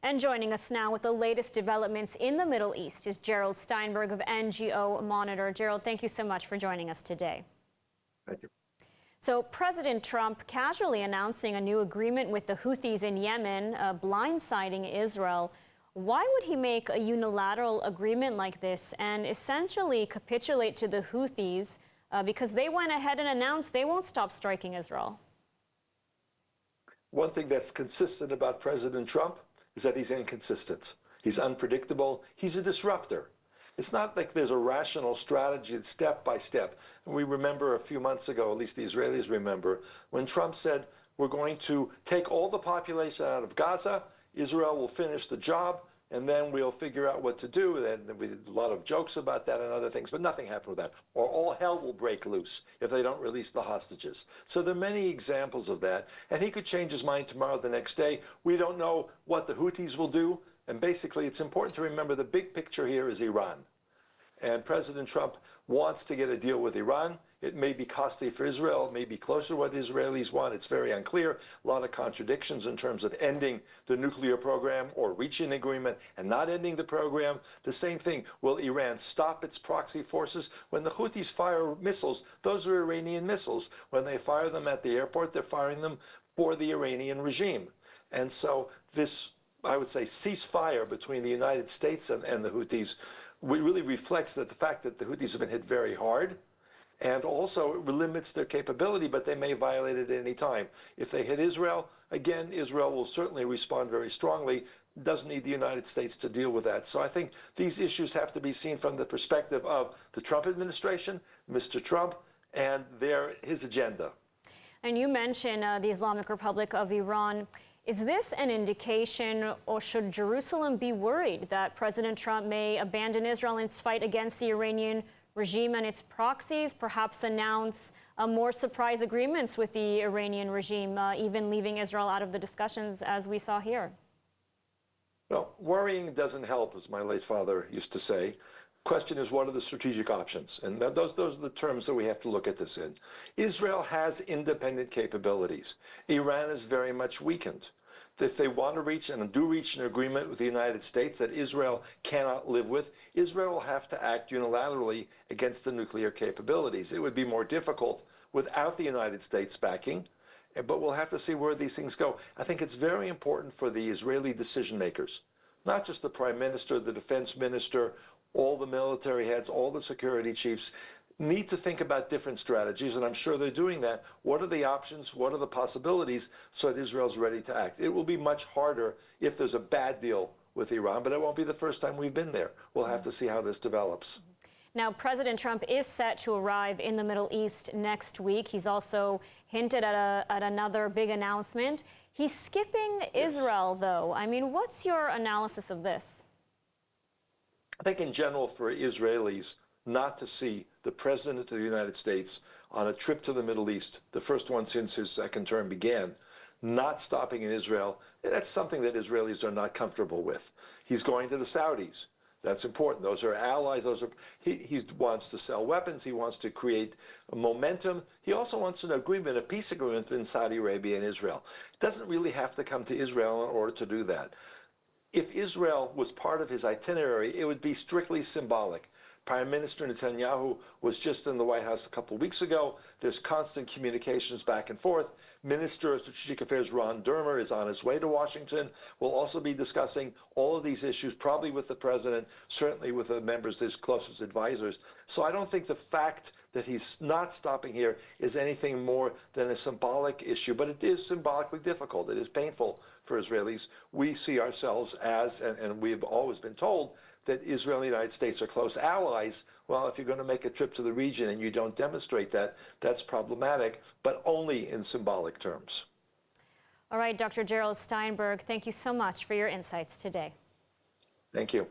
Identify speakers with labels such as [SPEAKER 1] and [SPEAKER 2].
[SPEAKER 1] And joining us now with the latest developments in the Middle East is Gerald Steinberg of NGO Monitor. Gerald, thank you so much for joining us today.
[SPEAKER 2] Thank you.
[SPEAKER 1] So President Trump casually announcing a new agreement with the Houthis in Yemen, blindsiding Israel. Why would he make a unilateral agreement like this and essentially capitulate to the Houthis because they went ahead and announced they won't stop striking Israel?
[SPEAKER 2] One thing that's consistent about President Trump is that he's inconsistent. He's unpredictable. He's a disruptor. It's not like there's a rational strategy step by step. And we remember a few months ago, at least the Israelis remember, when Trump said, we're going to take all the population out of Gaza, Israel will finish the job, and then we'll figure out what to do. And we did a lot of jokes about that and other things, but nothing happened with that. Or all hell will break loose if they don't release the hostages. So there are many examples of that. And he could change his mind tomorrow, the next day. We don't know what the Houthis will do. And basically, it's important to remember the big picture here is Iran. And President Trump wants to get a deal with Iran. It may be costly for Israel. It may be closer to what Israelis want. It's very unclear. A lot of contradictions in terms of ending the nuclear program or reaching an agreement and not ending the program. The same thing, will Iran stop its proxy forces? When the Houthis fire missiles, those are Iranian missiles. When they fire them at the airport, they're firing them for the Iranian regime. And so this, I would say, ceasefire between the United States and the Houthis really reflects that the fact that the Houthis have been hit very hard, and also it limits their capability, but they may violate it at any time. If they hit Israel, again, Israel will certainly respond very strongly. Doesn't need the United States to deal with that. So I think these issues have to be seen from the perspective of the Trump administration, Mr. Trump, and his agenda.
[SPEAKER 1] And you mentioned the Islamic Republic of Iran. Is this an indication, or should Jerusalem be worried that President Trump may abandon Israel in its fight against the Iranian regime and its proxies, perhaps announce more surprise agreements with the Iranian regime, even leaving Israel out of the discussions as we saw here?
[SPEAKER 2] Well, worrying doesn't help, as my late father used to say. Question is, what are the strategic options? And those are the terms that we have to look at this in. Israel has independent capabilities. Iran is very much weakened. If they want to reach and do reach an agreement with the United States that Israel cannot live with, Israel will have to act unilaterally against the nuclear capabilities. It would be more difficult without the United States backing, but we'll have to see where these things go. I think it's very important for the Israeli decision makers, not just the prime minister, the defense minister, all the military heads, all the security chiefs, need to think about different strategies, and I'm sure they're doing that. What are the options? What are the possibilities so that Israel's ready to act? It will be much harder if there's a bad deal with Iran, but it won't be the first time we've been there. We'll have to see how this develops.
[SPEAKER 1] Now, President Trump is set to arrive in the Middle East next week. He's also hinted at another big announcement. He's skipping Israel, though. I mean, what's your analysis of this?
[SPEAKER 2] I think in general for Israelis, not to see the President of the United States on a trip to the Middle East, the first one since his second term began, not stopping in Israel, that's something that Israelis are not comfortable with. He's going to the Saudis. That's important. Those are allies. He wants to sell weapons. He wants to create momentum. He also wants an agreement, a peace agreement between Saudi Arabia and Israel. It doesn't really have to come to Israel in order to do that. If Israel was part of his itinerary, it would be strictly symbolic. Prime Minister Netanyahu was just in the White House a couple of weeks ago. There's constant communications back and forth. Minister of Strategic Affairs Ron Dermer is on his way to Washington. We'll also be discussing all of these issues, probably with the president, certainly with the members, his closest advisors. So I don't think the fact that he's not stopping here is anything more than a symbolic issue, but it is symbolically difficult. It is painful for Israelis. We see ourselves as, and we've always been told, that Israel and the United States are close allies. Well, if you're going to make a trip to the region and you don't demonstrate that, that's problematic, but only in symbolic terms.
[SPEAKER 1] All right, Dr. Gerald Steinberg, thank you so much for your insights today.
[SPEAKER 2] Thank you.